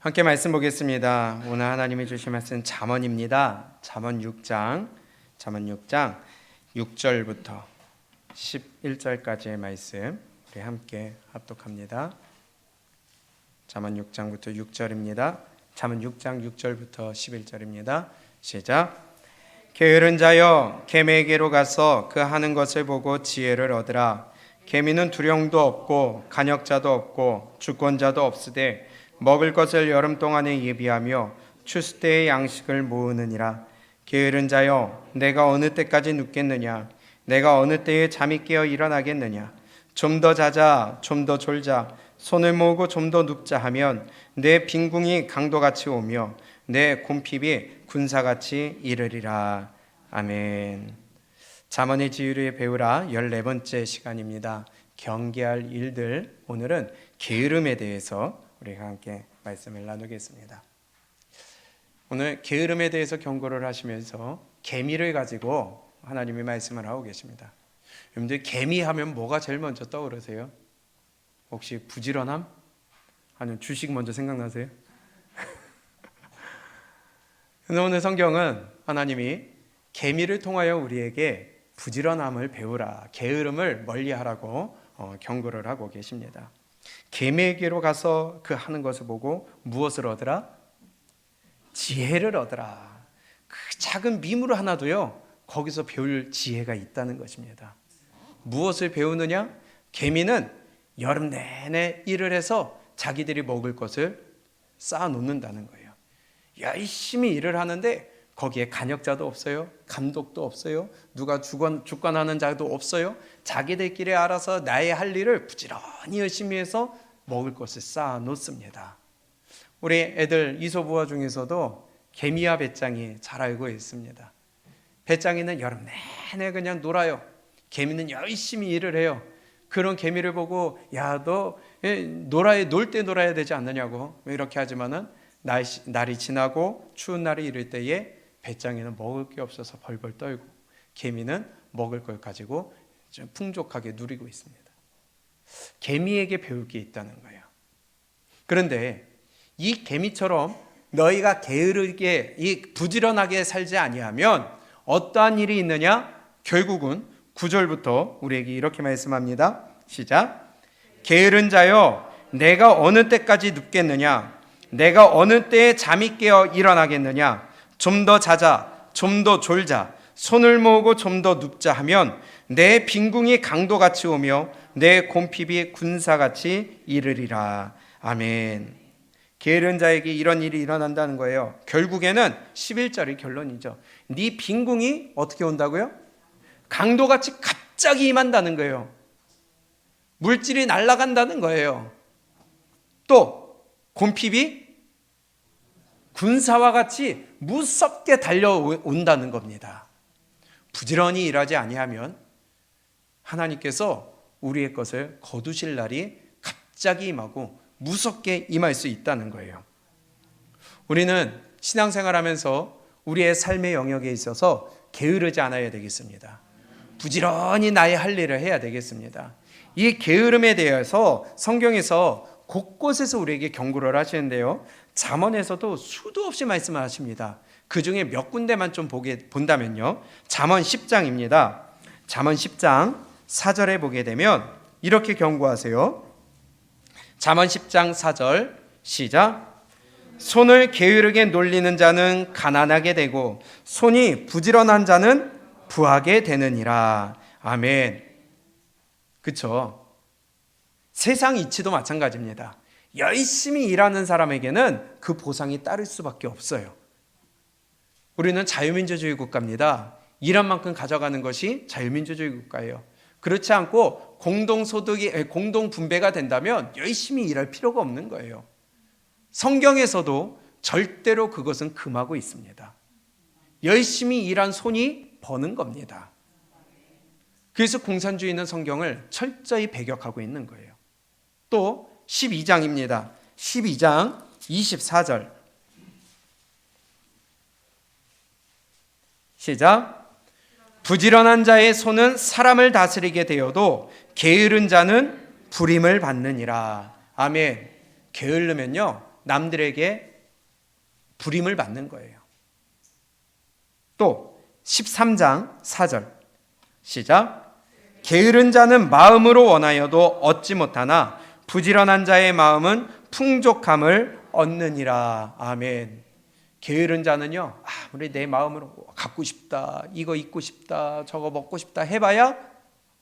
함께 말씀 보겠습니다. 오늘 하나님이 주신 말씀 잠언입니다. 잠언 6장 6절부터 11절까지의 말씀 우리 함께 합독합니다. 잠언 6장부터 6절입니다. 잠언 6장 6절부터 11절입니다. 시작. 게으른 자여 개미에게로 가서 그 하는 것을 보고 지혜를 얻으라. 개미는 두령도 없고 간역자도 없고 주권자도 없으되 먹을 것을 여름 동안에 예비하며 추수 때의 양식을 모으느니라. 게으른 자여 내가 어느 때까지 눕겠느냐. 내가 어느 때에 잠이 깨어 일어나겠느냐. 좀 더 자자 좀 더 졸자 손을 모으고 좀 더 눕자 하면 내 빈궁이 강도같이 오며 내 곰핍이 군사같이 이르리라. 아멘. 잠언의 지혜를 배우라 14번째 시간입니다. 경계할 일들, 오늘은 게으름에 대해서 우리가 함께 말씀을 나누겠습니다. 오늘 게으름에 대해서 경고를 하시면서 개미를 가지고 하나님이 말씀을 하고 계십니다. 여러분들 개미 하면 뭐가 제일 먼저 떠오르세요? 혹시 부지런함? 아니면 주식 먼저 생각나세요? 오늘 성경은 하나님이 개미를 통하여 우리에게 부지런함을 배우라, 게으름을 멀리하라고 경고를 하고 계십니다. 개미에게로 가서 그 하는 것을 보고 무엇을 얻으라? 지혜를 얻으라. 그 작은 미물 하나도요, 거기서 배울 지혜가 있다는 것입니다. 무엇을 배우느냐? 개미는 여름 내내 일을 해서 자기들이 먹을 것을 쌓아 놓는다는 거예요. 열심히 일을 하는데 거기에 간역자도 없어요. 감독도 없어요. 누가 주관하는 자도 없어요. 자기들끼리 알아서 나의 할 일을 부지런히 열심히 해서 먹을 것을 쌓아 놓습니다. 우리 애들 이소부화 중에서도 개미와 배짱이 잘 알고 있습니다. 배짱이는 여름 내내 그냥 놀아요. 개미는 열심히 일을 해요. 그런 개미를 보고 야, 너 놀 때 놀아야 되지 않느냐고 이렇게 하지만은 날이 지나고 추운 날이 이를 때에 배짱이는 먹을 게 없어서 벌벌 떨고 개미는 먹을 걸 가지고 좀 풍족하게 누리고 있습니다. 개미에게 배울 게 있다는 거예요. 그런데 이 개미처럼 너희가 게으르게 부지런하게 살지 아니하면 어떠한 일이 있느냐? 결국은 9절부터 우리에게 이렇게 말씀합니다. 시작. 게으른 자여 내가 어느 때까지 눕겠느냐? 내가 어느 때에 잠이 깨어 일어나겠느냐? 좀 더 자자 좀 더 졸자 손을 모으고 좀 더 눕자 하면 내 빈궁이 강도같이 오며 내 곰핍이 군사같이 이르리라. 아멘. 게으른 자에게 이런 일이 일어난다는 거예요. 결국에는 11절이 결론이죠. 네 빈궁이 어떻게 온다고요? 강도같이 갑자기 임한다는 거예요. 물질이 날아간다는 거예요. 또 곰핍이 군사와 같이 무섭게 달려온다는 겁니다. 부지런히 일하지 아니하면 하나님께서 우리의 것을 거두실 날이 갑자기 임하고 무섭게 임할 수 있다는 거예요. 우리는 신앙생활하면서 우리의 삶의 영역에 있어서 게으르지 않아야 되겠습니다. 부지런히 나의 할 일을 해야 되겠습니다. 이 게으름에 대해서 성경에서 곳곳에서 우리에게 경고를 하시는데요, 잠언에서도 수도 없이 말씀을 하십니다. 그 중에 몇 군데만 좀 본다면요, 잠언 10장입니다. 잠언 10장 4절에 보게 되면 이렇게 경고하세요. 잠언 10장 4절 시작. 손을 게으르게 놀리는 자는 가난하게 되고 손이 부지런한 자는 부하게 되느니라. 아멘. 그렇죠? 세상 이치도 마찬가지입니다. 열심히 일하는 사람에게는 그 보상이 따를 수밖에 없어요. 우리는 자유민주주의 국가입니다. 일한 만큼 가져가는 것이 자유민주주의 국가예요. 그렇지 않고 공동분배가 된다면 열심히 일할 필요가 없는 거예요. 성경에서도 절대로 그것은 금하고 있습니다. 열심히 일한 손이 버는 겁니다. 그래서 공산주의는 성경을 철저히 배격하고 있는 거예요. 또 12장입니다. 12장 24절 시작. 부지런한 자의 손은 사람을 다스리게 되어도 게으른 자는 불임을 받느니라. 아멘. 게으르면요 남들에게 불임을 받는 거예요. 또 13장 4절 시작. 게으른 자는 마음으로 원하여도 얻지 못하나 부지런한 자의 마음은 풍족함을 얻느니라. 아멘. 게으른 자는요, 아무리 내 마음으로 갖고 싶다, 이거 입고 싶다, 저거 먹고 싶다 해봐야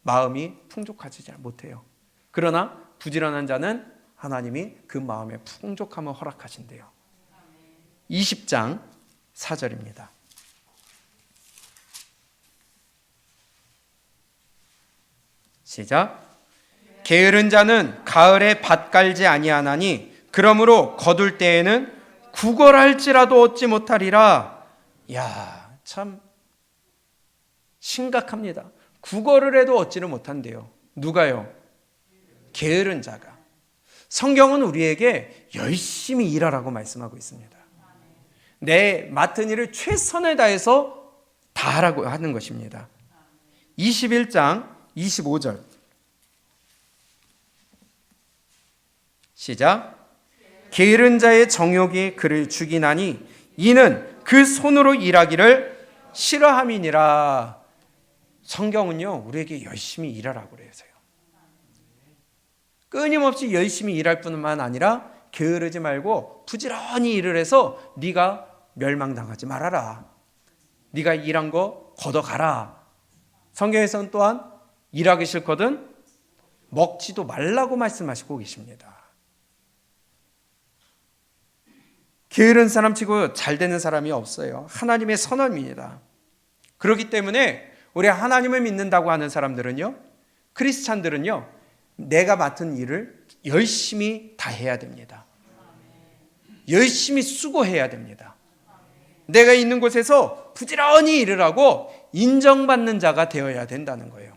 마음이 풍족하지 잘 못해요. 그러나 부지런한 자는 하나님이 그 마음에 풍족함을 허락하신대요. 20장 4절입니다. 시작. 게으른 자는 가을에 밭 갈지 아니하나니 그러므로 거둘 때에는 구걸할지라도 얻지 못하리라. 야, 참 심각합니다. 구걸을 해도 얻지를 못한대요. 누가요? 게으른 자가. 성경은 우리에게 열심히 일하라고 말씀하고 있습니다. 내 맡은 일을 최선을 다해서 다 하라고 하는 것입니다. 21장 25절 시작. 게으른 자의 정욕이 그를 죽이나니 이는 그 손으로 일하기를 싫어함이니라. 성경은요, 우리에게 열심히 일하라고 그래요. 끊임없이 열심히 일할 뿐만 아니라 게으르지 말고 부지런히 일을 해서 네가 멸망당하지 말아라. 네가 일한 거 걷어가라. 성경에서는 또한 일하기 싫거든 먹지도 말라고 말씀하시고 계십니다. 게으른 사람치고 잘 되는 사람이 없어요. 하나님의 선언입니다. 그렇기 때문에 우리 하나님을 믿는다고 하는 사람들은요, 크리스찬들은요, 내가 맡은 일을 열심히 다 해야 됩니다. 열심히 수고해야 됩니다. 내가 있는 곳에서 부지런히 일을 하고 인정받는 자가 되어야 된다는 거예요.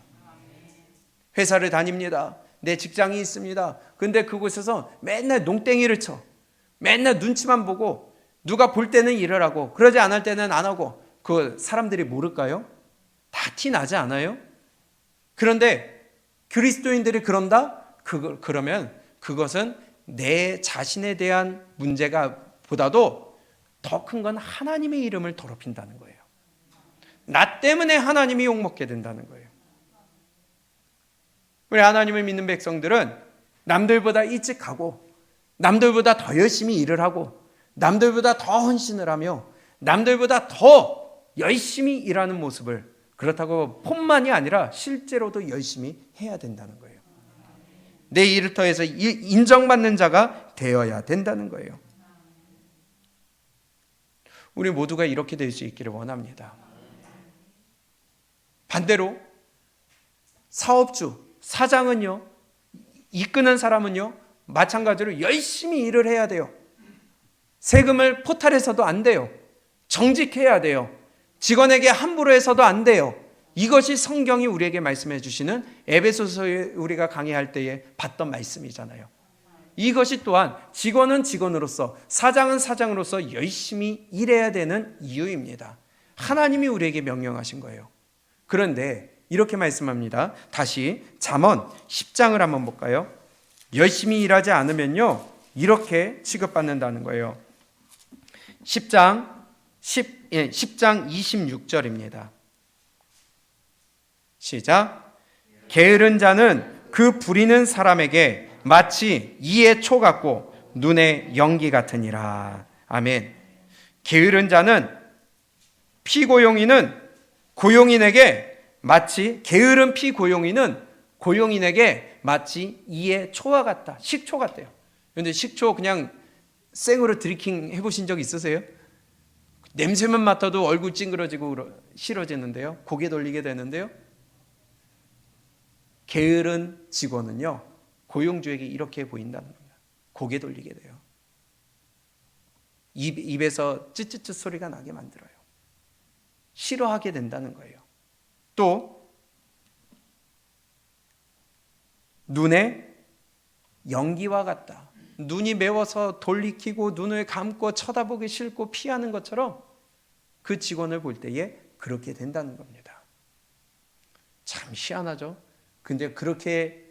회사를 다닙니다. 내 직장이 있습니다. 근데 그곳에서 맨날 농땡이를 쳐. 맨날 눈치만 보고 누가 볼 때는 일을 하고 그러지 않을 때는 안 하고 그 사람들이 모를까요? 다 티 나지 않아요? 그런데 그리스도인들이 그런다? 그러면 그것은 내 자신에 대한 문제가 보다도 더 큰 건 하나님의 이름을 더럽힌다는 거예요. 나 때문에 하나님이 욕먹게 된다는 거예요. 우리 하나님을 믿는 백성들은 남들보다 일찍 가고 남들보다 더 열심히 일을 하고 남들보다 더 헌신을 하며 남들보다 더 열심히 일하는 모습을, 그렇다고 폰만이 아니라 실제로도 열심히 해야 된다는 거예요. 내 일을 통해서 인정받는 자가 되어야 된다는 거예요. 우리 모두가 이렇게 될 수 있기를 원합니다. 반대로 사업주, 사장은요, 이끄는 사람은요, 마찬가지로 열심히 일을 해야 돼요. 세금을 포탈해서도 안 돼요. 정직해야 돼요. 직원에게 함부로 해서도 안 돼요. 이것이 성경이 우리에게 말씀해 주시는 에베소서에 우리가 강의할 때에 봤던 말씀이잖아요. 이것이 또한 직원은 직원으로서, 사장은 사장으로서 열심히 일해야 되는 이유입니다. 하나님이 우리에게 명령하신 거예요. 그런데 이렇게 말씀합니다. 다시 잠언 10장을 한번 볼까요? 열심히 일하지 않으면요, 이렇게 취급받는다는 거예요. 10장 26절입니다. 시작. 게으른 자는 그 부리는 사람에게 마치 이의 초 같고 눈의 연기 같으니라. 아멘. 게으른 자는 피고용인은 고용인에게 마치, 게으른 피고용인은 고용인에게 마치 이의 초와 같다. 식초 같대요. 그런데 식초 그냥 생으로 드리킹 해보신 적 있으세요? 냄새만 맡아도 얼굴 찡그러지고 싫어지는데요. 고개 돌리게 되는데요. 게으른 직원은요, 고용주에게 이렇게 보인다는 겁니다. 고개 돌리게 돼요. 입에서 찌찌찌 소리가 나게 만들어요. 싫어하게 된다는 거예요. 또 눈에 연기와 같다. 눈이 매워서 돌이키고 눈을 감고 쳐다보기 싫고 피하는 것처럼 그 직원을 볼 때에 그렇게 된다는 겁니다. 참 희한하죠? 근데 그렇게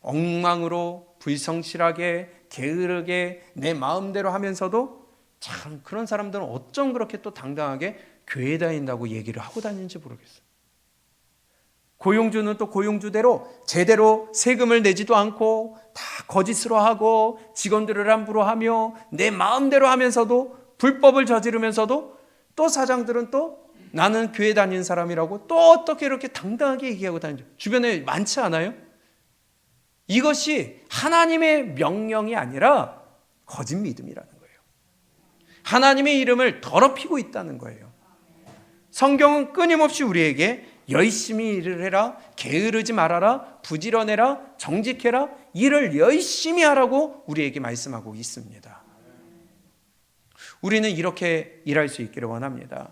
엉망으로 불성실하게 게으르게 내 마음대로 하면서도 참 그런 사람들은 어쩜 그렇게 또 당당하게 교회 다닌다고 얘기를 하고 다니는지 모르겠어요. 고용주는 또 고용주대로 제대로 세금을 내지도 않고 다 거짓으로 하고 직원들을 함부로 하며 내 마음대로 하면서도 불법을 저지르면서도 또 사장들은 또 나는 교회 다니는 사람이라고 또 어떻게 이렇게 당당하게 얘기하고 다니죠. 주변에 많지 않아요? 이것이 하나님의 명령이 아니라 거짓 믿음이라는 거예요. 하나님의 이름을 더럽히고 있다는 거예요. 성경은 끊임없이 우리에게 열심히 일을 해라, 게으르지 말아라, 부지런해라, 정직해라, 일을 열심히 하라고 우리에게 말씀하고 있습니다. 우리는 이렇게 일할 수 있기를 원합니다.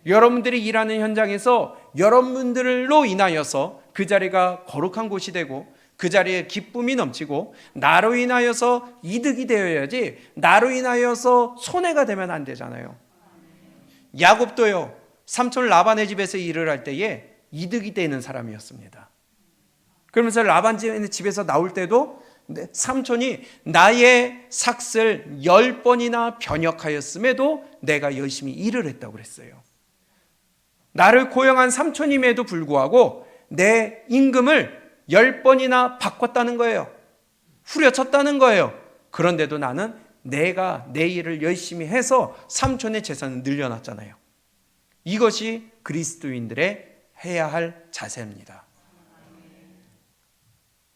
여러분들이 일하는 현장에서 여러분들로 인하여서 그 자리가 거룩한 곳이 되고 그 자리에 기쁨이 넘치고 나로 인하여서 이득이 되어야지 나로 인하여서 손해가 되면 안 되잖아요. 야곱도요, 삼촌 라반의 집에서 일을 할 때에 이득이 되는 사람이었습니다. 그러면서 라반 집에서 나올 때도 삼촌이 나의 삭슬 10번이나 변역하였음에도 내가 열심히 일을 했다고 그랬어요. 나를 고용한 삼촌임에도 불구하고 내 임금을 10번이나 바꿨다는 거예요. 후려쳤다는 거예요. 그런데도 나는 내가 내 일을 열심히 해서 삼촌의 재산을 늘려놨잖아요. 이것이 그리스도인들의 해야 할 자세입니다.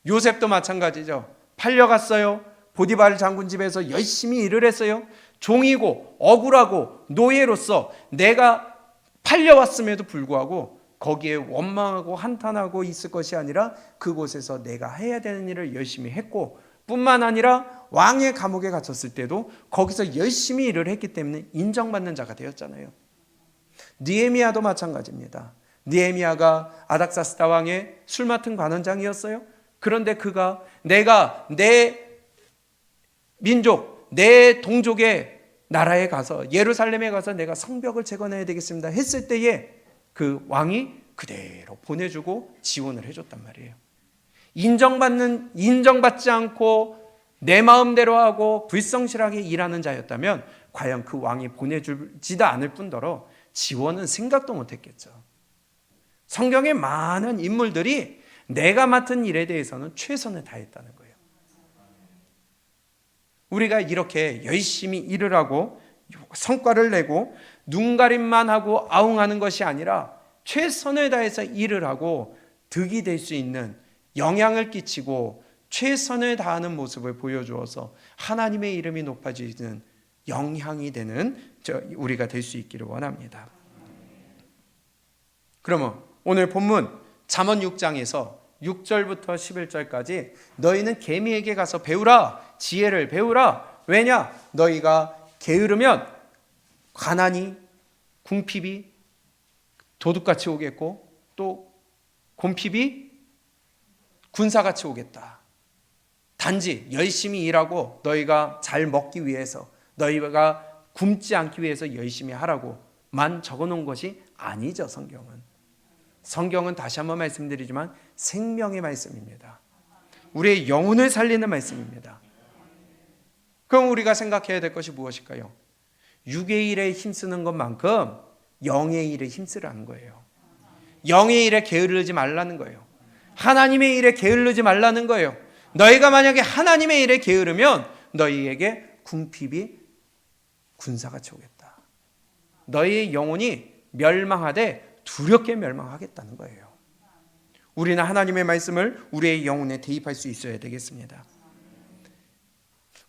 요셉도 마찬가지죠. 팔려갔어요. 보디발 장군 집에서 열심히 일을 했어요. 종이고 억울하고 노예로서 내가 팔려왔음에도 불구하고 거기에 원망하고 한탄하고 있을 것이 아니라 그곳에서 내가 해야 되는 일을 열심히 했고, 뿐만 아니라 왕의 감옥에 갇혔을 때도 거기서 열심히 일을 했기 때문에 인정받는 자가 되었잖아요. 느헤미야도 마찬가지입니다. 느헤미야가 아닥사스다 왕의 술 맡은 관원장이었어요. 그런데 그가 내가 내 민족, 내 동족의 나라에 가서 예루살렘에 가서 내가 성벽을 재건해야 되겠습니다 했을 때에 그 왕이 그대로 보내주고 지원을 해줬단 말이에요. 인정받지 않고 내 마음대로 하고 불성실하게 일하는 자였다면 과연 그 왕이 보내주지도 않을 뿐더러 지원은 생각도 못했겠죠. 성경의 많은 인물들이 내가 맡은 일에 대해서는 최선을 다했다는 거예요. 우리가 이렇게 열심히 일을 하고 성과를 내고 눈가림만 하고 아웅하는 것이 아니라 최선을 다해서 일을 하고 득이 될 수 있는, 영향을 끼치고 최선을 다하는 모습을 보여주어서 하나님의 이름이 높아지는 영향이 되는 우리가 될 수 있기를 원합니다. 그러면 오늘 본문 잠언 6장에서 6절부터 11절까지 너희는 개미에게 가서 배우라, 지혜를 배우라. 왜냐? 너희가 게으르면 가난이, 궁핍이 도둑같이 오겠고 또 곰핍이 군사같이 오겠다. 단지 열심히 일하고 너희가 잘 먹기 위해서, 너희가 굶지 않기 위해서 열심히 하라고만 적어놓은 것이 아니죠. 성경은 다시 한번 말씀드리지만 생명의 말씀입니다. 우리의 영혼을 살리는 말씀입니다. 그럼 우리가 생각해야 될 것이 무엇일까요? 육의 일에 힘쓰는 것만큼 영의 일에 힘쓰라는 거예요. 영의 일에 게으르지 말라는 거예요. 하나님의 일에 게으르지 말라는 거예요. 너희가 만약에 하나님의 일에 게으르면 너희에게 궁핍이 군사같이 오겠다. 너희의 영혼이 멸망하되 두렵게 멸망하겠다는 거예요. 우리는 하나님의 말씀을 우리의 영혼에 대입할 수 있어야 되겠습니다.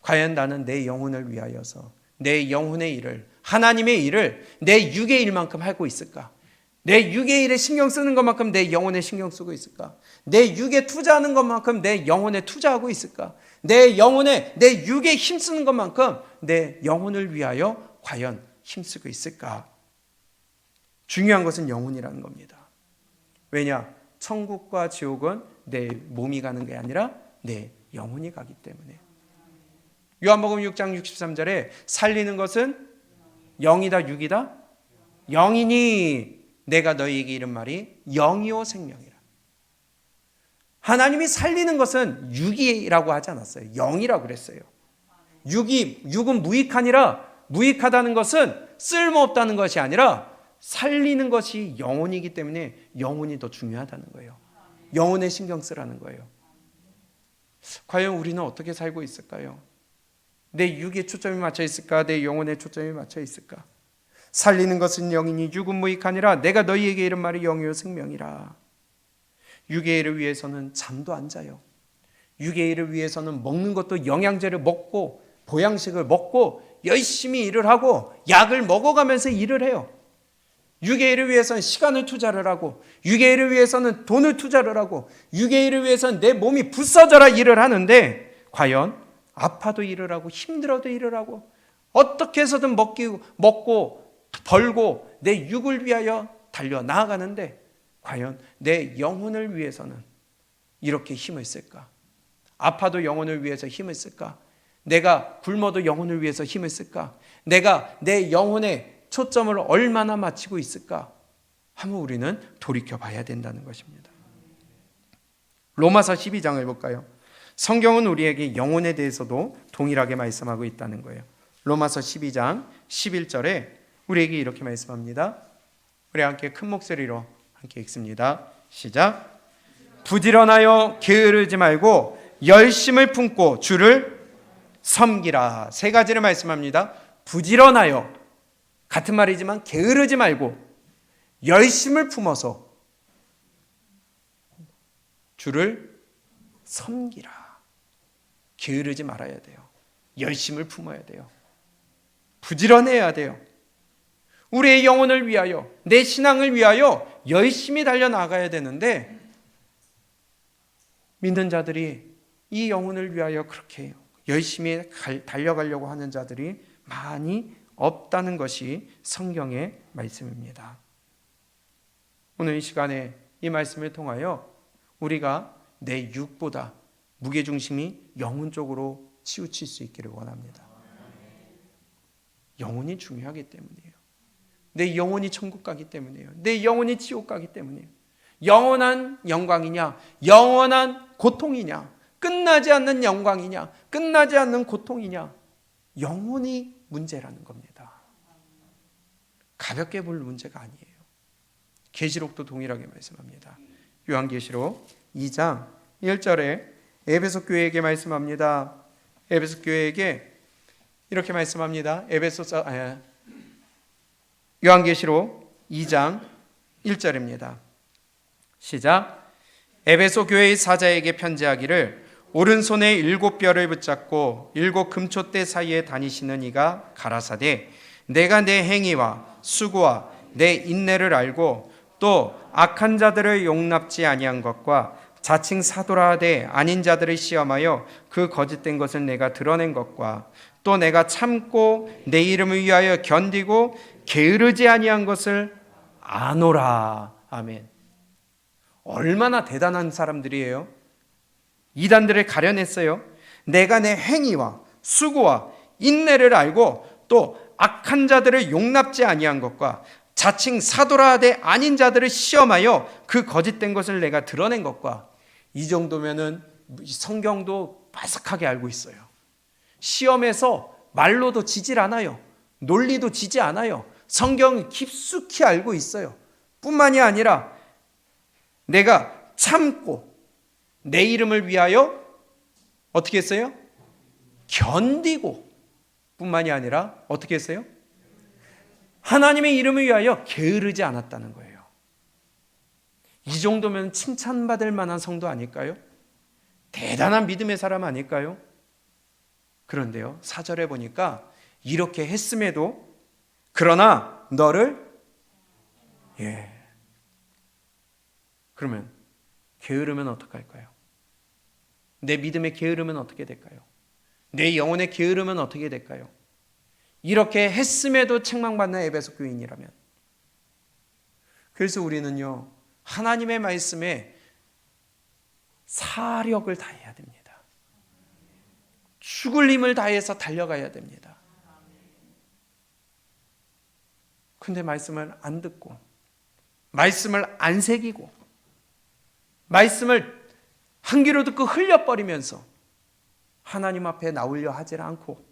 과연 나는 내 영혼을 위하여서 내 영혼의 일을, 하나님의 일을 내 육의 일만큼 하고 있을까? 내 육의 일에 신경 쓰는 것만큼 내 영혼에 신경 쓰고 있을까? 내 육에 투자하는 것만큼 내 영혼에 투자하고 있을까? 내 육에 힘쓰는 것만큼 내 영혼을 위하여 과연 힘쓰고 있을까? 중요한 것은 영혼이라는 겁니다. 왜냐? 천국과 지옥은 내 몸이 가는 게 아니라 내 영혼이 가기 때문에. 요한복음 6장 63절에 살리는 것은 영이다 육이다? 영이니 내가 너희에게 이른 말이 영이요 생명이라. 하나님이 살리는 것은 육이라고 하지 않았어요. 영이라고 그랬어요. 육은 무익하니라. 무익하다는 것은 쓸모없다는 것이 아니라 살리는 것이 영혼이기 때문에 영혼이 더 중요하다는 거예요. 영혼에 신경 쓰라는 거예요. 과연 우리는 어떻게 살고 있을까요? 내 육에 초점이 맞춰 있을까? 내 영혼에 초점이 맞춰 있을까? 살리는 것은 영이니 육은 무익하니라. 내가 너희에게 이른 말이 영이요 생명이라. 육의 일을 위해서는 잠도 안 자요. 육의 일을 위해서는 먹는 것도 영양제를 먹고 보양식을 먹고 열심히 일을 하고 약을 먹어가면서 일을 해요. 육의 일을 위해서는 시간을 투자를 하고 육의 일을 위해서는 돈을 투자를 하고 육의 일을 위해서는 내 몸이 부서져라 일을 하는데 과연 아파도 일을 하고 힘들어도 일을 하고 어떻게 해서든 먹고 벌고 내 육을 위하여 달려 나아가는데 과연 내 영혼을 위해서는 이렇게 힘을 쓸까? 아파도 영혼을 위해서 힘을 쓸까? 내가 굶어도 영혼을 위해서 힘을 쓸까? 내가 내 영혼에 초점을 얼마나 맞추고 있을까? 하면 우리는 돌이켜 봐야 된다는 것입니다. 로마서 12장을 볼까요? 성경은 우리에게 영혼에 대해서도 동일하게 말씀하고 있다는 거예요. 로마서 12장 11절에 우리에게 이렇게 말씀합니다. 우리 함께 큰 목소리로 함께 읽습니다. 시작. 부지런하여 게으르지 말고 열심을 품고 주를 섬기라. 세 가지를 말씀합니다. 부지런하여, 같은 말이지만 게으르지 말고 열심을 품어서 주를 섬기라. 게으르지 말아야 돼요. 열심을 품어야 돼요. 부지런해야 돼요. 우리의 영혼을 위하여, 내 신앙을 위하여 열심히 달려나가야 되는데 믿는 자들이 이 영혼을 위하여 그렇게 열심히 달려가려고 하는 자들이 많이 없다는 것이 성경의 말씀입니다. 오늘 이 시간에 이 말씀을 통하여 우리가 내 육보다 무게중심이 영혼 쪽으로 치우칠 수 있기를 원합니다. 영혼이 중요하기 때문이에요. 내 영혼이 천국 가기 때문이에요. 내 영혼이 지옥 가기 때문이에요. 영원한 영광이냐, 영원한 고통이냐, 끝나지 않는 영광이냐, 끝나지 않는 고통이냐, 영혼이 문제라는 겁니다. 가볍게 볼 문제가 아니에요. 계시록도 동일하게 말씀합니다. 요한계시록 2장 1절에 에베소 교회에게 말씀합니다. 에베소 교회에게 이렇게 말씀합니다. 요한계시록 2장 1절입니다. 시작. 에베소 교회의 사자에게 편지하기를 오른손에 7뼈를 붙잡고 7 금촛대 사이에 다니시는 이가 가라사대 내가 내 행위와 수고와 내 인내를 알고 또 악한 자들을 용납지 아니한 것과 자칭 사도라 하되 아닌 자들을 시험하여 그 거짓된 것을 내가 드러낸 것과 또 내가 참고 내 이름을 위하여 견디고 게으르지 아니한 것을 아노라. 아멘. 얼마나 대단한 사람들이에요. 이단들을 가려냈어요. 내가 내 행위와 수고와 인내를 알고 또 악한 자들을 용납지 아니한 것과 자칭 사도라 하되 아닌 자들을 시험하여 그 거짓된 것을 내가 드러낸 것과 이 정도면은 성경도 바삭하게 알고 있어요. 시험에서 말로도 지질 않아요. 논리도 지지 않아요. 성경을 깊숙이 알고 있어요. 뿐만이 아니라 내가 참고 내 이름을 위하여 어떻게 했어요? 견디고 뿐만이 아니라 어떻게 했어요? 하나님의 이름을 위하여 게으르지 않았다는 거예요. 이 정도면 칭찬받을 만한 성도 아닐까요? 대단한 믿음의 사람 아닐까요? 그런데요, 4절에 보니까 이렇게 했음에도 그러나 너를 그러면 게으르면 어떡할까요? 내 믿음에 게으르면 어떻게 될까요? 내 영혼에 게으르면 어떻게 될까요? 이렇게 했음에도 책망받는 에베소 교인이라면. 그래서 우리는요, 하나님의 말씀에 사력을 다해야 됩니다. 죽을 힘을 다해서 달려가야 됩니다. 근데 말씀을 안 듣고 말씀을 안 새기고 말씀을 한 귀로 듣고 흘려버리면서 하나님 앞에 나오려 하질 않고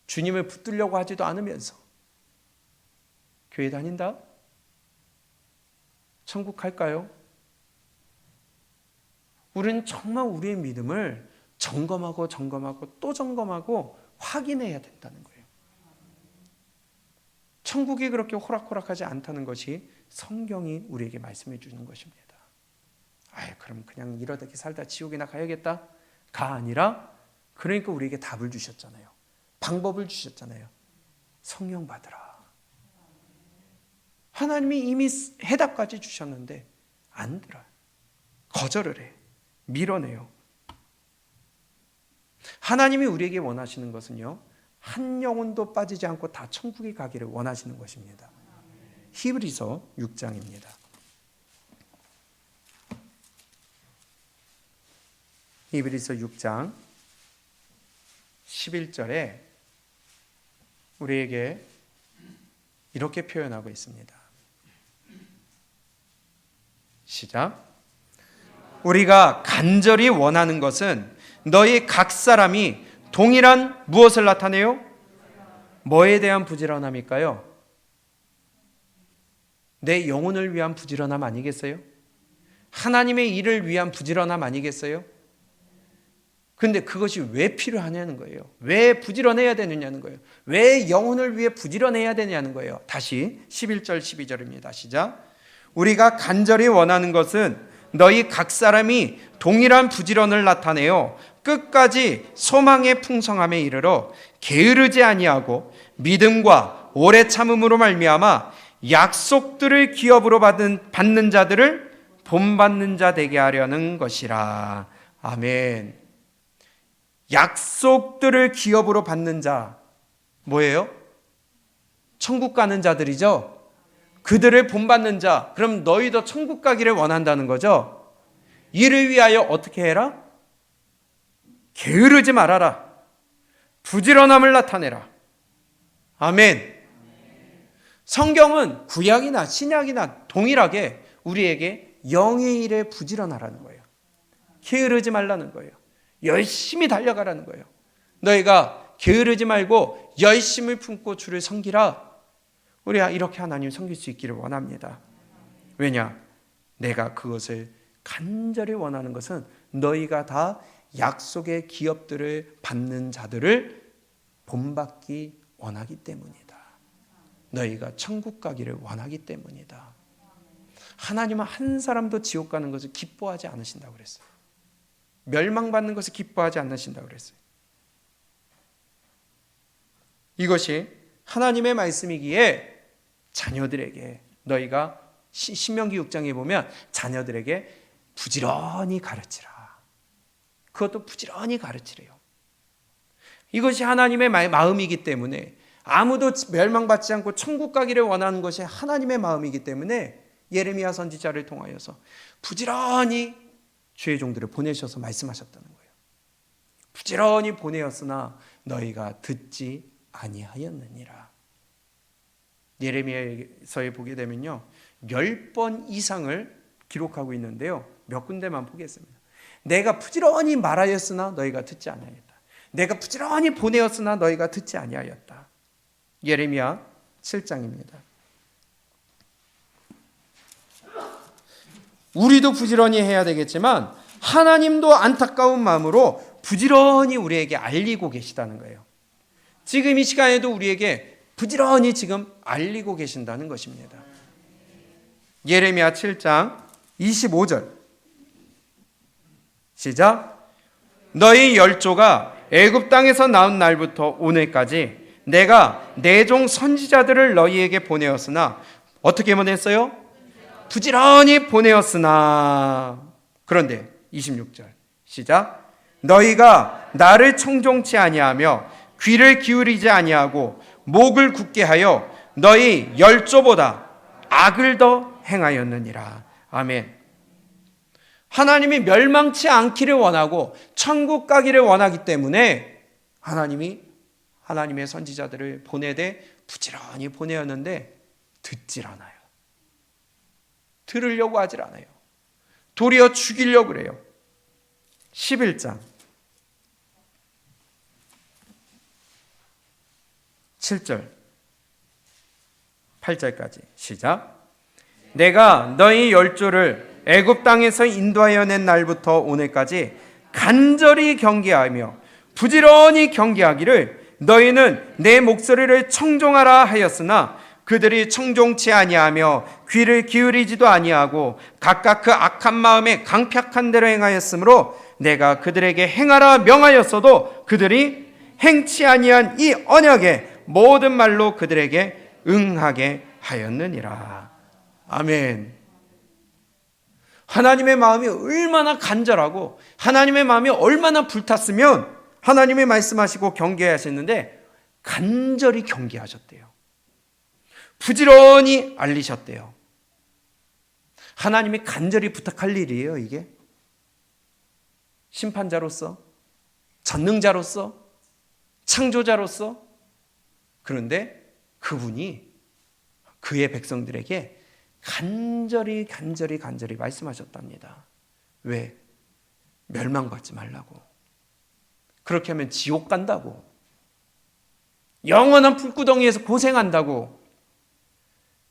주님을 붙들려고 하지도 않으면서 교회 다닌다? 천국 갈까요? 우리는 정말 우리의 믿음을 점검하고 또 점검하고 확인해야 된다는 거예요. 천국이 그렇게 호락호락하지 않다는 것이 성경이 우리에게 말씀해 주는 것입니다. 그럼 그냥 이러다기 살다 지옥이나 가야겠다? 가 아니라 그러니까 우리에게 답을 주셨잖아요. 방법을 주셨잖아요. 성령 받으라. 하나님이 이미 해답까지 주셨는데 안 들어요. 거절을 해. 밀어내요. 하나님이 우리에게 원하시는 것은요, 한 영혼도 빠지지 않고 다 천국에 가기를 원하시는 것입니다. 히브리서 6장입니다. 히브리서 6장 11절에 우리에게 이렇게 표현하고 있습니다. 시작. 우리가 간절히 원하는 것은 너희 각 사람이 동일한 무엇을 나타내요? 뭐에 대한 부지런함일까요? 내 영혼을 위한 부지런함 아니겠어요? 하나님의 일을 위한 부지런함 아니겠어요? 근데 그것이 왜 필요하냐는 거예요. 왜 부지런해야 되느냐는 거예요. 왜 영혼을 위해 부지런해야 되냐는 거예요. 다시 11절 12절입니다. 시작. 우리가 간절히 원하는 것은 너희 각 사람이 동일한 부지런을 나타내어 끝까지 소망의 풍성함에 이르러 게으르지 아니하고 믿음과 오래 참음으로 말미암아 약속들을 기업으로 받는 자들을 본받는 자 되게 하려는 것이라. 아멘. 약속들을 기업으로 받는 자 뭐예요? 천국 가는 자들이죠. 그들을 본받는 자. 그럼 너희도 천국 가기를 원한다는 거죠. 이를 위하여 어떻게 해라? 게으르지 말아라. 부지런함을 나타내라. 아멘. 성경은 구약이나 신약이나 동일하게 우리에게 영의 일에 부지런하라는 거예요. 게으르지 말라는 거예요. 열심히 달려가라는 거예요. 너희가 게으르지 말고 열심을 품고 주를 섬기라. 우리가 이렇게 하나님 섬길 수 있기를 원합니다. 왜냐? 내가 그것을 간절히 원하는 것은 너희가 다 약속의 기업들을 받는 자들을 본받기 원하기 때문이다. 너희가 천국 가기를 원하기 때문이다. 하나님은 한 사람도 지옥 가는 것을 기뻐하지 않으신다고 그랬어요. 멸망받는 것을 기뻐하지 않으신다고 그랬어요. 이것이 하나님의 말씀이기에 자녀들에게 너희가 신명기 6장에 보면 자녀들에게 부지런히 가르치라. 그것도 부지런히 가르치래요. 이것이 하나님의 마음이기 때문에 아무도 멸망받지 않고 천국 가기를 원하는 것이 하나님의 마음이기 때문에 예레미야 선지자를 통하여서 부지런히 주의 종들을 보내셔서 말씀하셨다는 거예요. 부지런히 보내었으나 너희가 듣지 아니하였느니라. 예레미야서에 보게 되면요 10번 이상을 기록하고 있는데요 몇 군데만 보겠습니다. 내가 부지런히 말하였으나 너희가 듣지 아니하였다. 내가 부지런히 보내었으나 너희가 듣지 아니하였다. 예레미야 7장입니다. 우리도 부지런히 해야 되겠지만 하나님도 안타까운 마음으로 부지런히 우리에게 알리고 계시다는 거예요. 지금 이 시간에도 우리에게 부지런히 지금 알리고 계신다는 것입니다. 예레미야 7장 25절 시작. 너희 열조가 애굽 땅에서 나온 날부터 오늘까지 내가 내 종 선지자들을 너희에게 보내었으나 어떻게 보냈어요? 부지런히 보내었으나. 그런데 26절 시작. 너희가 나를 청종치 아니하며 귀를 기울이지 아니하고 목을 굳게 하여 너희 열조보다 악을 더 행하였느니라. 아멘. 하나님이 멸망치 않기를 원하고 천국 가기를 원하기 때문에 하나님이 하나님의 선지자들을 보내되 부지런히 보내었는데 듣질 않아요. 들으려고 하질 않아요. 도리어 죽이려고 그래요. 11장 7절 8절까지 시작. 내가 너희 열조를 애굽 땅에서 인도하여 낸 날부터 오늘까지 간절히 경계하며 부지런히 경계하기를 너희는 내 목소리를 청종하라 하였으나 그들이 청종치 아니하며 귀를 기울이지도 아니하고 각각 그 악한 마음에 강팍한 대로 행하였으므로 내가 그들에게 행하라 명하였어도 그들이 행치 아니한 이 언약에 모든 말로 그들에게 응하게 하였느니라. 아멘. 하나님의 마음이 얼마나 간절하고 하나님의 마음이 얼마나 불탔으면 하나님이 말씀하시고 경계하셨는데 간절히 경계하셨대요. 부지런히 알리셨대요. 하나님이 간절히 부탁할 일이에요, 이게. 심판자로서, 전능자로서, 창조자로서. 그런데 그분이 그의 백성들에게 간절히 말씀하셨답니다. 왜? 멸망받지 말라고. 그렇게 하면 지옥 간다고. 영원한 불구덩이에서 고생한다고.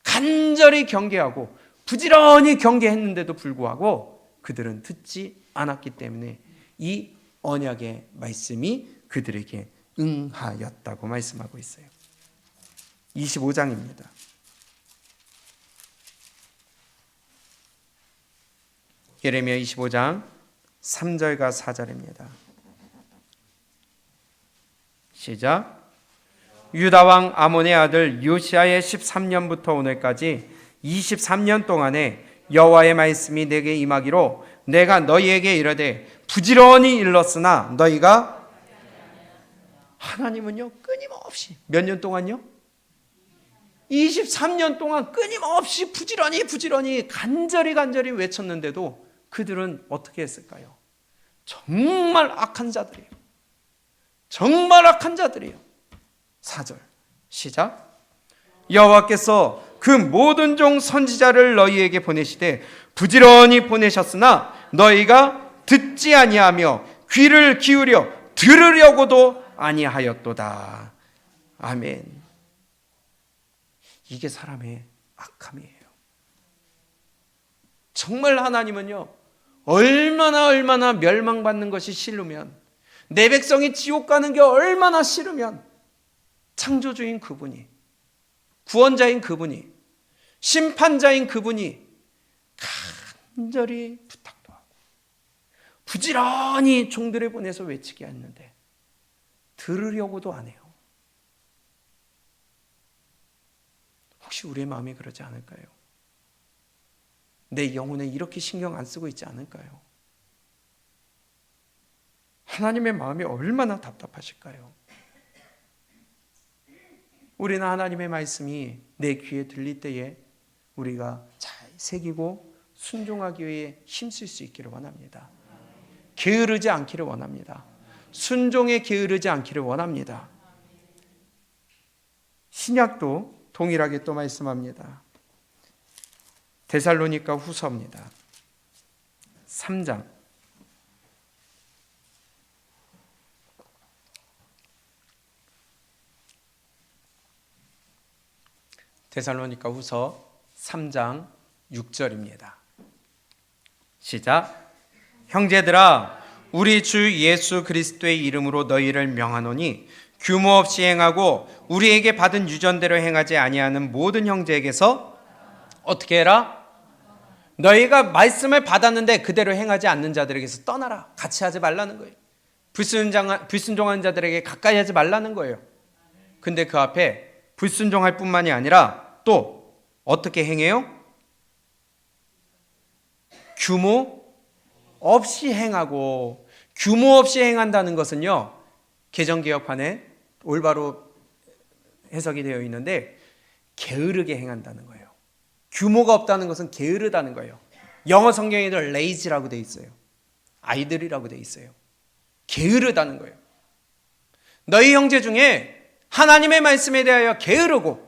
간절히 경계하고 부지런히 경계했는데도 불구하고 그들은 듣지 않았기 때문에 이 언약의 말씀이 그들에게 응하였다고 말씀하고 있어요. 25장입니다. 예레미야 25장 3절과 4절입니다. 시작. 유다 왕 아몬의 아들 요시아의 13년부터 오늘까지 23년 동안에 여호와의 말씀이 내게 임하기로 내가 너희에게 이르되 부지런히 일렀으나 너희가 하나님은요 끊임없이 몇 년 동안요? 23년 동안 끊임없이 부지런히 간절히 외쳤는데도 그들은 어떻게 했을까요? 정말 악한 자들이에요. 정말 악한 자들이에요. 4절 시작. 여호와께서 그 모든 종 선지자를 너희에게 보내시되 부지런히 보내셨으나 너희가 듣지 아니하며 귀를 기울여 들으려고도 아니하였도다. 아멘. 이게 사람의 악함이에요. 정말 하나님은요 얼마나 멸망받는 것이 싫으면, 내 백성이 지옥 가는 게 얼마나 싫으면 창조주인 그분이, 구원자인 그분이, 심판자인 그분이 간절히 부탁도 하고 부지런히 종들을 보내서 외치게 했는데 들으려고도 안 해요. 혹시 우리의 마음이 그러지 않을까요? 내 영혼에 이렇게 신경 안 쓰고 있지 않을까요? 하나님의 마음이 얼마나 답답하실까요? 우리는 하나님의 말씀이 내 귀에 들릴 때에 우리가 잘 새기고 순종하기 위해 힘쓸 수 있기를 원합니다. 게으르지 않기를 원합니다. 순종에 게으르지 않기를 원합니다. 신약도 동일하게 또 말씀합니다. 데살로니가 후서입니다. 3장 데살로니가 후서 3장 6절입니다. 시작. 형제들아, 우리 주 예수 그리스도의 이름으로 너희를 명하노니 규모 없이 행하고 우리에게 받은 유전대로 행하지 아니하는 모든 형제에게서 어떻게 해라? 너희가 말씀을 받았는데 그대로 행하지 않는 자들에게서 떠나라. 같이 하지 말라는 거예요. 불순종하는 자들에게 가까이 하지 말라는 거예요. 근데 그 앞에 불순종할 뿐만이 아니라 또 어떻게 행해요? 규모 없이 행하고, 규모 없이 행한다는 것은요 개정개혁판에 올바로 해석이 되어 있는데 게으르게 행한다는 거예요. 규모가 없다는 것은 게으르다는 거예요. 영어 성경에도 lazy라고 되어 있어요. 아이들이라고 되어 있어요. 게으르다는 거예요. 너희 형제 중에 하나님의 말씀에 대하여 게으르고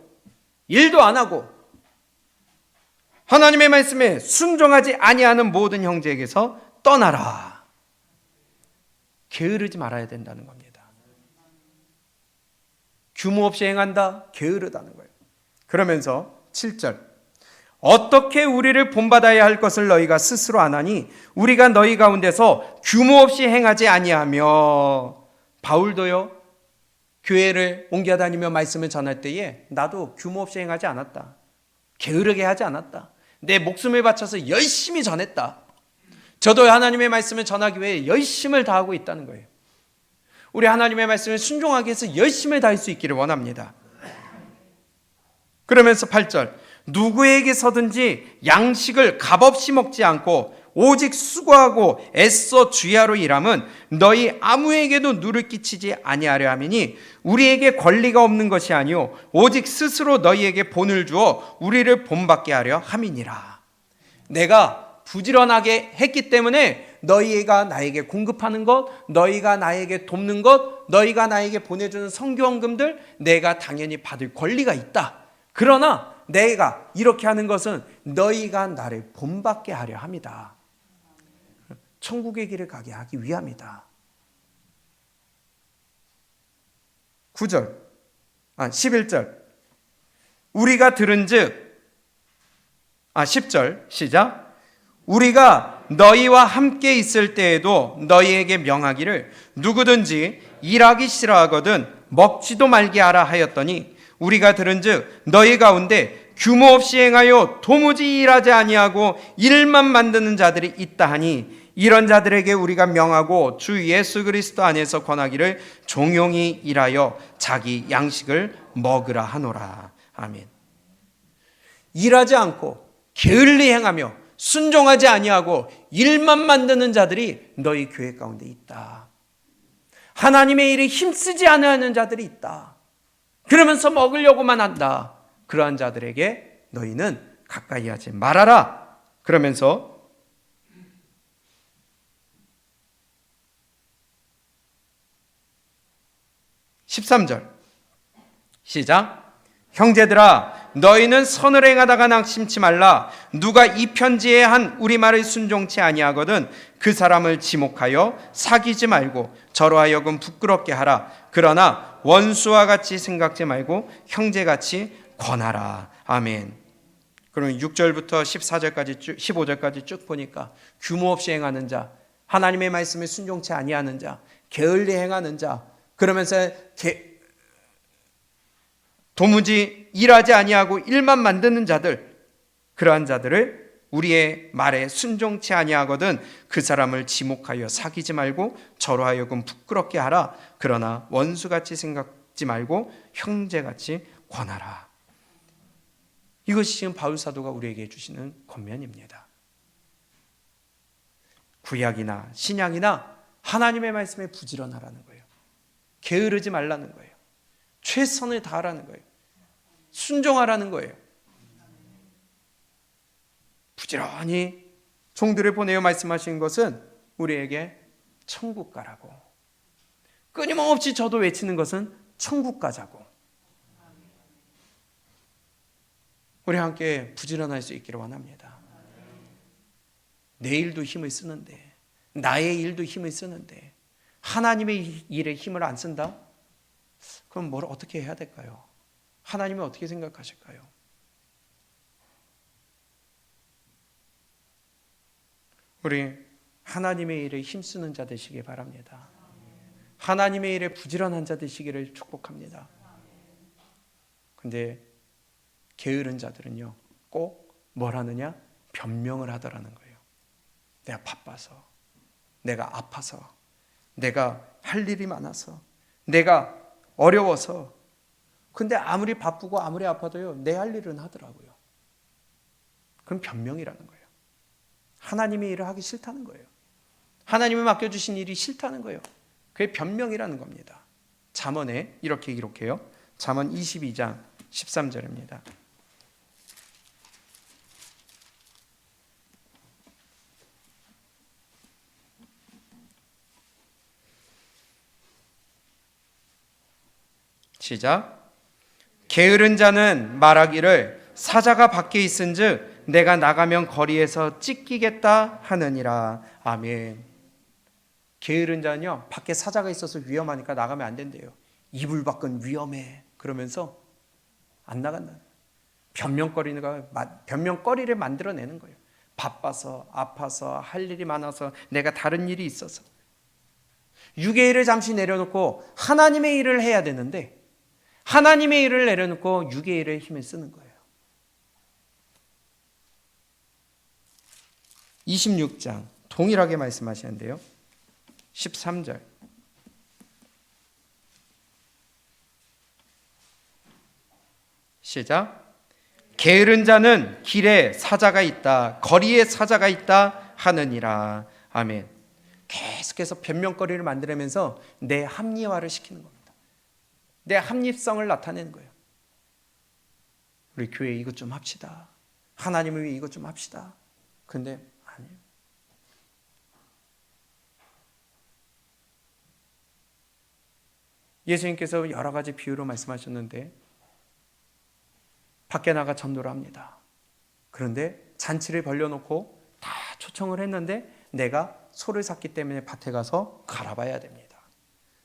일도 안 하고 하나님의 말씀에 순종하지 아니하는 모든 형제에게서 떠나라. 게으르지 말아야 된다는 겁니다. 규모 없이 행한다, 게으르다는 거예요. 그러면서 7절, 어떻게 우리를 본받아야 할 것을 너희가 스스로 아나니 우리가 너희 가운데서 규모 없이 행하지 아니하며. 바울도요, 교회를 옮겨 다니며 말씀을 전할 때에 나도 규모 없이 행하지 않았다, 게으르게 하지 않았다, 내 목숨을 바쳐서 열심히 전했다. 저도 하나님의 말씀을 전하기 위해 열심을 다하고 있다는 거예요. 우리 하나님의 말씀을 순종하기 위해서 열심을 다할 수 있기를 원합니다. 그러면서 8절, 누구에게서든지 양식을 값없이 먹지 않고 오직 수고하고 애써 주야로 일함은 너희 아무에게도 누를 끼치지 아니하려 함이니 우리에게 권리가 없는 것이 아니요 오직 스스로 너희에게 본을 주어 우리를 본받게 하려 함이니라. 내가 부지런하게 했기 때문에 너희가 나에게 공급하는 것, 너희가 나에게 돕는 것, 너희가 나에게 보내주는 선교원금들 내가 당연히 받을 권리가 있다. 그러나 내가 이렇게 하는 것은 너희가 나를 본받게 하려 함이다. 천국의 길을 가게 하기 위함이다. 11절, 우리가 들은즉, 10절 시작. 우리가 너희와 함께 있을 때에도 너희에게 명하기를 누구든지 일하기 싫어하거든 먹지도 말게 하라 하였더니 우리가 들은즉 너희 가운데 규모 없이 행하여 도무지 일하지 아니하고 일만 만드는 자들이 있다 하니 이런 자들에게 우리가 명하고 주 예수 그리스도 안에서 권하기를 종용이 일하여 자기 양식을 먹으라 하노라. 아멘. 일하지 않고 게을리 행하며 순종하지 아니하고 일만 만드는 자들이 너희 교회 가운데 있다. 하나님의 일에 힘쓰지 않는 자들이 있다. 그러면서 먹으려고만 한다. 그러한 자들에게 너희는 가까이 하지 말아라. 그러면서 13절 시작. 형제들아 너희는 선을 행하다가 낙심치 말라. 누가 이 편지에 한 우리말을 순종치 아니하거든 그 사람을 지목하여 사귀지 말고 저로 하여금 부끄럽게 하라. 그러나 원수와 같이 생각지 말고 형제같이 권하라. 아멘. 그러면 6절부터 14절까지 15절까지 쭉 보니까 규모 없이 행하는 자, 하나님의 말씀을 순종치 아니하는 자, 게을리 행하는 자, 그러면서 도무지 일하지 아니하고 일만 만드는 자들, 그러한 자들을 우리의 말에 순종치 아니하거든 그 사람을 지목하여 사귀지 말고 저로 하여금 부끄럽게 하라. 그러나 원수같이 생각지 말고 형제같이 권하라. 이것이 지금 바울 사도가 우리에게 해주시는 권면입니다. 구약이나 신약이나 하나님의 말씀에 부지런하라는 거예요. 게으르지 말라는 거예요. 최선을 다하라는 거예요. 순종하라는 거예요. 부지런히 종들을 보내어 말씀하신 것은 우리에게 천국 가라고, 끊임없이 저도 외치는 것은 천국 가자고. 우리 함께 부지런할 수 있기를 원합니다. 내 일도 힘을 쓰는데, 나의 일도 힘을 쓰는데 하나님의 일에 힘을 안 쓴다? 그럼 뭘 어떻게 해야 될까요? 하나님은 어떻게 생각하실까요? 우리 하나님의 일에 힘쓰는 자 되시기 바랍니다. 하나님의 일에 부지런한 자 되시기를 축복합니다. 근데 게으른 자들은요, 꼭 뭘 하느냐? 변명을 하더라는 거예요. 내가 바빠서, 내가 아파서, 내가 할 일이 많아서, 내가 어려워서. 근데 아무리 바쁘고 아무리 아파도요, 내 할 일은 하더라고요. 그럼 변명이라는 거예요. 하나님의 일을 하기 싫다는 거예요. 하나님이 맡겨주신 일이 싫다는 거예요. 그게 변명이라는 겁니다. 잠언에 이렇게 기록해요. 잠언 22장 13절입니다. 시작. 게으른 자는 말하기를 사자가 밖에 있은즉 내가 나가면 거리에서 찢기겠다 하느니라. 아멘. 게으른 자는요, 밖에 사자가 있어서 위험하니까 나가면 안 된대요. 이불 밖은 위험해. 그러면서 안 나간다. 변명거리를 만들어내는 거예요. 바빠서, 아파서, 할 일이 많아서, 내가 다른 일이 있어서. 육의 일을 잠시 내려놓고 하나님의 일을 해야 되는데 하나님의 일을 내려놓고 육의 일에 힘을 쓰는 거예요. 26장 동일하게 말씀하시는데요. 13절 시작. 게으른 자는 길에 사자가 있다, 거리에 사자가 있다 하느니라. 아멘. 계속해서 변명거리를 만들면서 내 합리화를 시키는 겁니다. 내 합리성을 나타내는 거예요. 우리 교회 이것 좀 합시다. 하나님을 위해 이것 좀 합시다. 근데 아니에요. 예수님께서 여러 가지 비유로 말씀하셨는데 밖에 나가 전도를 합니다. 그런데 잔치를 벌려놓고 다 초청을 했는데 내가 소를 샀기 때문에 밭에 가서 갈아봐야 됩니다.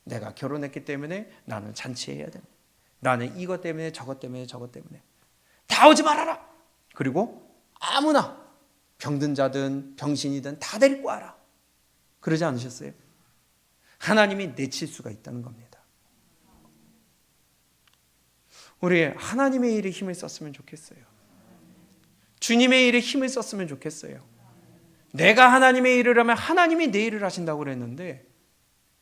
내가 결혼했기 때문에 나는 잔치해야 됩니다. 나는 이것 때문에 저것 때문에 저것 때문에 다 오지 말아라. 그리고 아무나 병든 자든 병신이든 다 데리고 와라. 그러지 않으셨어요? 하나님이 내칠 수가 있다는 겁니다. 우리 하나님의 일에 힘을 썼으면 좋겠어요. 주님의 일에 힘을 썼으면 좋겠어요. 내가 하나님의 일을 하면 하나님이 내 일을 하신다고 그랬는데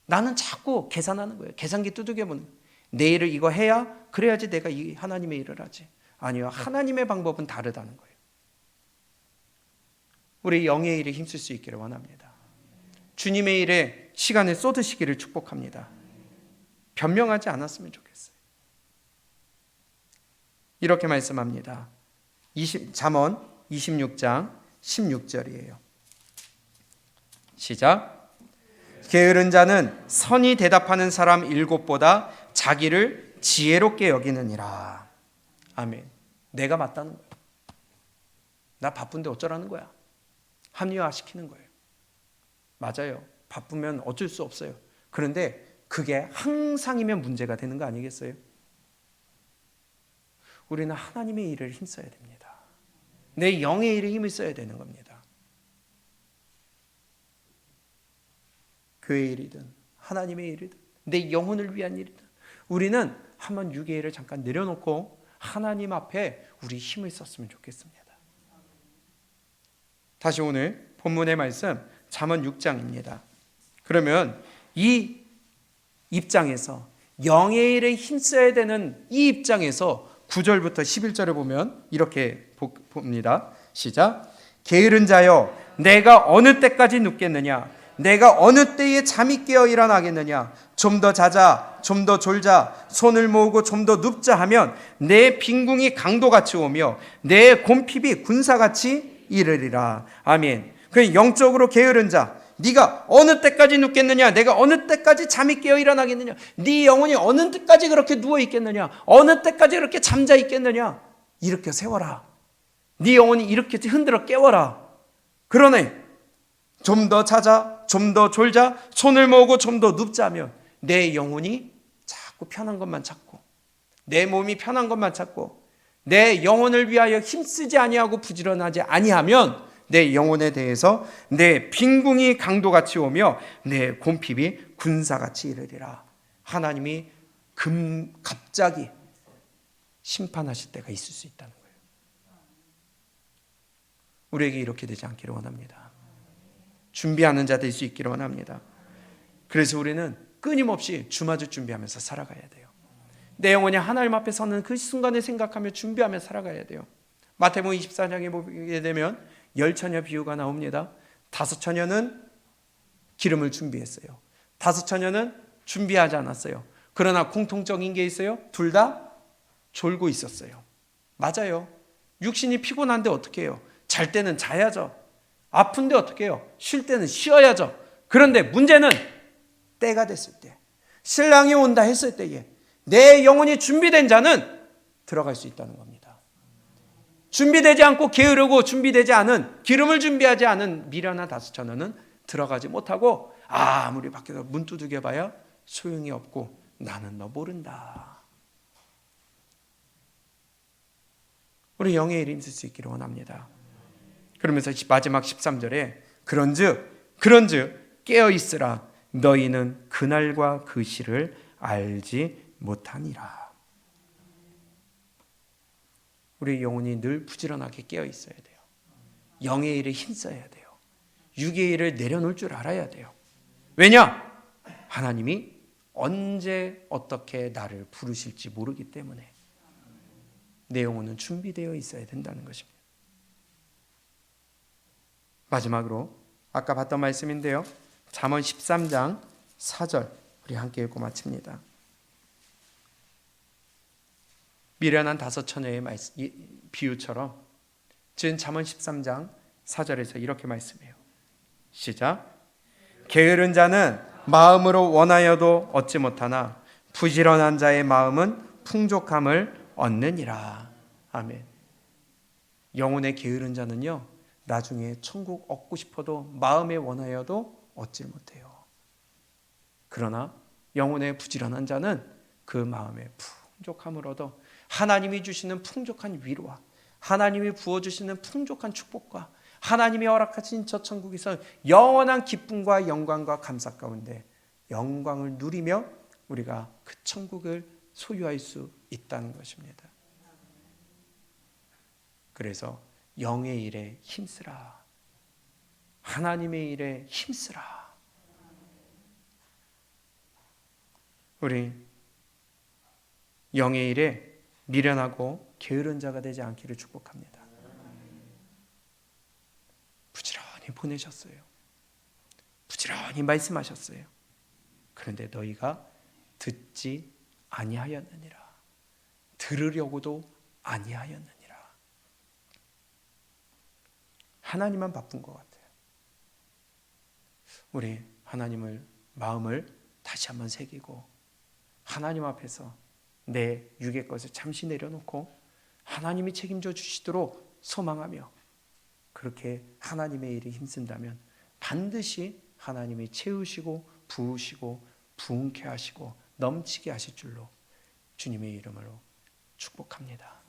나는 자꾸 계산하는 거예요. 계산기 두들겨보는 거예요. 내 일을 이거 해야 그래야지 내가 이 하나님의 일을 하지. 아니요, 하나님의 방법은 다르다는 거예요. 우리 영의 일에 힘쓸 수 있기를 원합니다. 주님의 일에 시간을 쏟으시기를 축복합니다. 변명하지 않았으면 좋겠어요. 이렇게 말씀합니다. 잠언 26장 16절이에요. 시작. 게으른 자는 선히 대답하는 사람 7보다 자기를 지혜롭게 여기느니라. 아멘. 내가 맞다는 거야. 나 바쁜데 어쩌라는 거야. 합리화시키는 거예요. 맞아요. 바쁘면 어쩔 수 없어요. 그런데 그게 항상이면 문제가 되는 거 아니겠어요? 우리는 하나님의 일을 힘써야 됩니다. 내 영의 일에 힘을 써야 되는 겁니다. 교회의 일이든 하나님의 일이든 내 영혼을 위한 일이든 우리는 한번 육의 일을 잠깐 내려놓고 하나님 앞에 우리 힘을 썼으면 좋겠습니다. 다시 오늘 본문의 말씀 잠언 6장입니다. 그러면 이 입장에서 영의 일에 힘써야 되는 이 입장에서 9절부터 11절을 보면 이렇게 봅니다. 시작. 게으른 자여 내가 어느 때까지 눕겠느냐, 내가 어느 때에 잠이 깨어 일어나겠느냐. 좀 더 자자, 좀 더 졸자, 손을 모으고 좀 더 눕자 하면 내 빈궁이 강도같이 오며 내 곰핍이 군사같이 이르리라. 아멘. 그 영적으로 게으른 자, 네가 어느 때까지 눕겠느냐, 내가 어느 때까지 잠이 깨어 일어나겠느냐, 네 영혼이 어느 때까지 그렇게 누워 있겠느냐, 어느 때까지 그렇게 잠자 있겠느냐, 이렇게 세워라. 네 영혼이 이렇게 흔들어 깨워라. 그러네. 좀 더 자자, 좀 더 졸자, 손을 모으고 좀 더 눕자면 내 영혼이 자꾸 편한 것만 찾고 내 몸이 편한 것만 찾고 내 영혼을 위하여 힘쓰지 아니하고 부지런하지 아니하면 내 영혼에 대해서 내 빈궁이 강도같이 오며 내 곰핍이 군사같이 이르리라. 하나님이 갑자기 심판하실 때가 있을 수 있다는 거예요. 우리에게 이렇게 되지 않기를 원합니다. 준비하는 자 될 수 있기를 원합니다. 그래서 우리는 끊임없이 주마주 준비하면서 살아가야 돼요. 내 영혼이 하나님 앞에 서는 그 순간을 생각하며 준비하며 살아가야 돼요. 마태복음 24장에 보게 되면 10처녀 비유가 나옵니다. 5처녀는 기름을 준비했어요. 5처녀는 준비하지 않았어요. 그러나 공통적인 게 있어요. 둘 다 졸고 있었어요. 맞아요. 육신이 피곤한데 어떻게 해요? 잘 때는 자야죠. 아픈데 어떻게 해요? 쉴 때는 쉬어야죠. 그런데 문제는 때가 됐을 때, 신랑이 온다 했을 때에 내 영혼이 준비된 자는 들어갈 수 있다는 겁니다. 준비되지 않고 게으르고 준비되지 않은, 기름을 준비하지 않은 미련한 5처녀는 들어가지 못하고 아무리 밖에서 문 두들겨 봐야 소용이 없고 나는 너 모른다. 우리 영의 일에 힘쓸 수 있기를 원합니다. 그러면서 마지막 13절에 그런즉 깨어 있으라 너희는 그날과 그 시를 알지 못하니라. 우리 영혼이 늘 부지런하게 깨어 있어야 돼요. 영의 일에 힘써야 돼요. 육의 일을 내려놓을 줄 알아야 돼요. 왜냐? 하나님이 언제 어떻게 나를 부르실지 모르기 때문에 내 영혼은 준비되어 있어야 된다는 것입니다. 마지막으로 아까 봤던 말씀인데요. 잠언 13장 4절 우리 함께 읽고 마칩니다. 미련한 다섯 처녀의 비유처럼 지금 잠언 13장 4절에서 이렇게 말씀해요. 시작. 게으른 자는 마음으로 원하여도 얻지 못하나 부지런한 자의 마음은 풍족함을 얻느니라. 아멘. 영혼의 게으른 자는요, 나중에 천국 얻고 싶어도 마음에 원하여도 얻지 못해요. 그러나 영혼의 부지런한 자는 그 마음에 풍족함을 얻어 하나님이 주시는 풍족한 위로와 하나님이 부어주시는 풍족한 축복과 하나님이 허락하신 저 천국에서 영원한 기쁨과 영광과 감사 가운데 영광을 누리며 우리가 그 천국을 소유할 수 있다는 것입니다. 그래서 영의 일에 힘쓰라. 하나님의 일에 힘쓰라. 우리 영의 일에 미련하고 게으른 자가 되지 않기를 축복합니다. 부지런히 보내셨어요. 부지런히 말씀하셨어요. 그런데 너희가 듣지 아니하였느니라. 들으려고도 아니하였느니라. 하나님만 바쁜 것 같아요. 우리 하나님을 마음을 다시 한번 새기고 하나님 앞에서 내 육의 것을 잠시 내려놓고 하나님이 책임져 주시도록 소망하며 그렇게 하나님의 일에 힘쓴다면 반드시 하나님이 채우시고 부으시고 부흥케 하시고 넘치게 하실 줄로 주님의 이름으로 축복합니다.